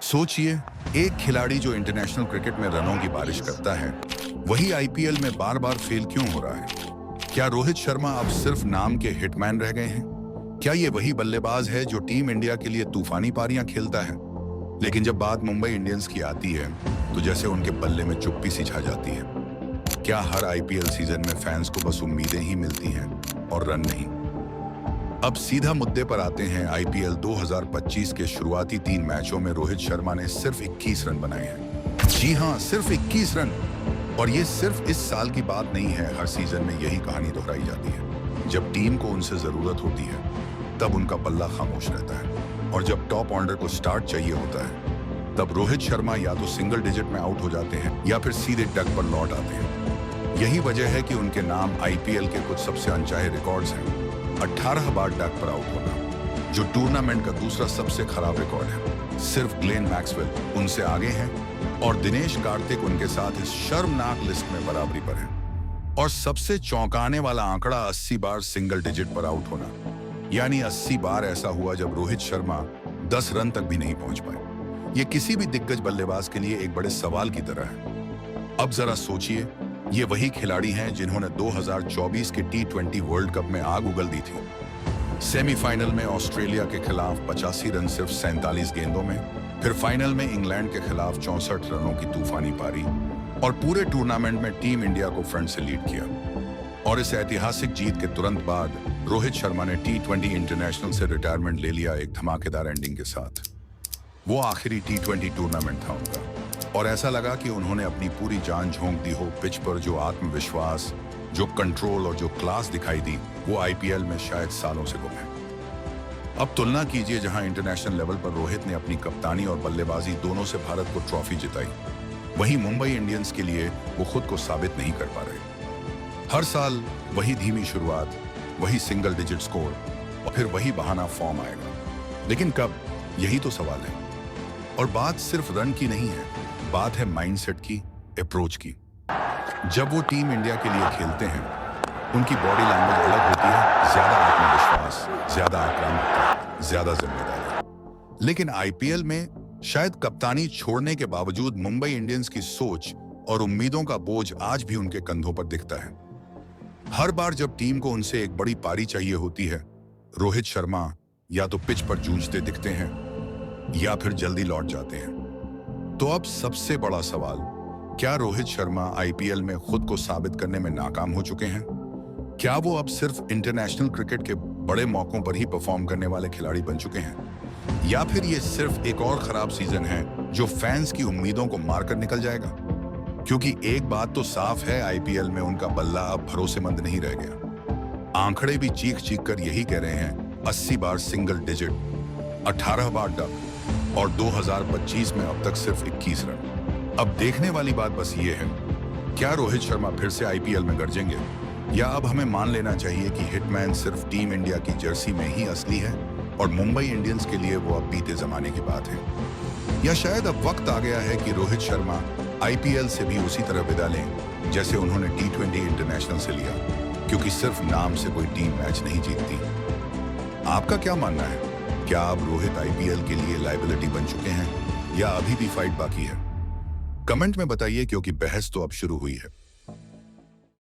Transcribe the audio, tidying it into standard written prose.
सोचिए, एक खिलाड़ी जो इंटरनेशनल क्रिकेट में रनों की बारिश करता है, वही आईपीएल में बार बार फेल क्यों हो रहा है? क्या रोहित शर्मा अब सिर्फ नाम के हिटमैन रह गए हैं? क्या ये वही बल्लेबाज है जो टीम इंडिया के लिए तूफानी पारियां खेलता है, लेकिन जब बात मुंबई इंडियंस की आती है तो जैसे उनके बल्ले में चुप्पी सी छा जाती है? क्या हर आईपीएल सीजन में फैंस को बस उम्मीदें ही मिलती हैं और रन नहीं? अब सीधा मुद्दे पर आते हैं। आईपीएल 2025 के शुरुआती 3 मैचों में रोहित शर्मा ने सिर्फ 21 रन बनाए हैं। जी हां, सिर्फ 21 रन। और ये सिर्फ इस साल की बात नहीं है, हर सीजन में यही कहानी दोहराई जाती है। जब टीम को उनसे जरूरत होती है तब उनका पल्ला खामोश रहता है, और जब टॉप ऑर्डर को स्टार्ट चाहिए होता है तब रोहित शर्मा या तो सिंगल डिजिट में आउट हो जाते हैं या फिर सीधे डक पर लौट आते हैं। यही वजह है कि उनके नाम आईपीएल के कुछ सबसे अनचाहे रिकॉर्ड्स हैं। 18 बार डक पर आउट होना, जो टूर्नामेंट का दूसरा सबसे खराब रिकॉर्ड है। सिर्फ ग्लेन मैक्सवेल उनसे आगे हैं और दिनेश कार्तिक उनके साथ इस शर्मनाक लिस्ट में बराबरी पर हैं। और सबसे चौंकाने वाला आंकड़ा 80 बार सिंगल डिजिट पर आउट होना, यानी 80 बार ऐसा हुआ जब रोहित शर्मा 10 रन तक भी नहीं पहुंच पाए। ये किसी भी दिग्गज बल्लेबाज के लिए एक बड़े सवाल की तरह है। अब जरा सोचिए, ये वही खिलाड़ी हैं जिन्होंने 2024 के T20 वर्ल्ड कप में आग उगल दी थी। सेमीफाइनल में ऑस्ट्रेलिया के खिलाफ 85 रन सिर्फ 47 गेंदों में, फिर फाइनल में इंग्लैंड के खिलाफ 64 रनों की तूफानी पारी, और पूरे टूर्नामेंट में टीम इंडिया को फ्रंट से लीड किया। और इस ऐतिहासिक जीत के तुरंत बाद रोहित शर्मा ने T20 इंटरनेशनल से रिटायरमेंट ले लिया, एक धमाकेदार एंडिंग के साथ। वो आखिरी T20 टूर्नामेंट था उनका, और ऐसा लगा कि उन्होंने अपनी पूरी जान झोंक दी हो। पिच पर जो आत्मविश्वास, जो कंट्रोल और जो क्लास दिखाई दी, वो आईपीएल में शायद सालों से गुम है। अब तुलना कीजिए, जहां इंटरनेशनल लेवल पर रोहित ने अपनी कप्तानी और बल्लेबाजी दोनों से भारत को ट्रॉफी जिताई, वहीं मुंबई इंडियंस के लिए वो खुद को साबित नहीं कर पा रहे। हर साल वही धीमी शुरुआत, वही सिंगल डिजिट स्कोर, और फिर वही बहाना फॉर्म आएगा। लेकिन कब? यही तो सवाल है। और बात सिर्फ रन की नहीं है, बात है माइंडसेट की, अप्रोच की। जब वो टीम इंडिया के लिए खेलते हैं, उनकी बॉडी लैंग्वेज अलग होती है। ज्यादा आत्मविश्वास, ज्यादा आक्रामकता, ज्यादा जिम्मेदारी। लेकिन आईपीएल में शायद कप्तानी छोड़ने के बावजूद मुंबई इंडियंस की सोच और उम्मीदों का बोझ आज भी उनके कंधों पर दिखता है। हर बार जब टीम को उनसे एक बड़ी पारी चाहिए होती है, रोहित शर्मा या तो पिच पर जूझते दिखते हैं या फिर जल्दी लौट जाते हैं। तो अब सबसे बड़ा सवाल, क्या रोहित शर्मा आईपीएल में खुद को साबित करने में नाकाम हो चुके हैं? क्या वो अब सिर्फ इंटरनेशनल क्रिकेट के बड़े मौकों पर ही परफॉर्म करने वाले खिलाड़ी बन चुके हैं, या फिर ये सिर्फ एक और खराब सीजन है जो फैंस की उम्मीदों को मारकर निकल जाएगा? क्योंकि एक बात तो साफ है, आईपीएल में उनका बल्ला अब भरोसेमंद नहीं रह गया। आंकड़े भी चीख चीख कर यही कह रहे हैं। 80 बार सिंगल डिजिट, 18 बार डक, और 2025 में अब तक सिर्फ 21 रन। अब देखने वाली बात बस ये है, क्या रोहित शर्मा फिर से आईपीएल में गरजेंगे, या अब हमें मान लेना चाहिए कि हिटमैन सिर्फ टीम इंडिया की जर्सी में ही असली है और मुंबई इंडियंस के लिए वो अब बीते जमाने की बात है? या शायद अब वक्त आ गया है कि रोहित शर्मा आईपीएल से भी उसी तरह विदा लें जैसे उन्होंने T20 इंटरनेशनल से लिया, क्योंकि सिर्फ नाम से कोई टीम मैच नहीं जीतती। आपका क्या मानना है? क्या अब रोहित आईपीएल के लिए लायबिलिटी बन चुके हैं, या अभी भी फाइट बाकी है? कमेंट में बताइए, क्योंकि बहस तो अब शुरू हुई है।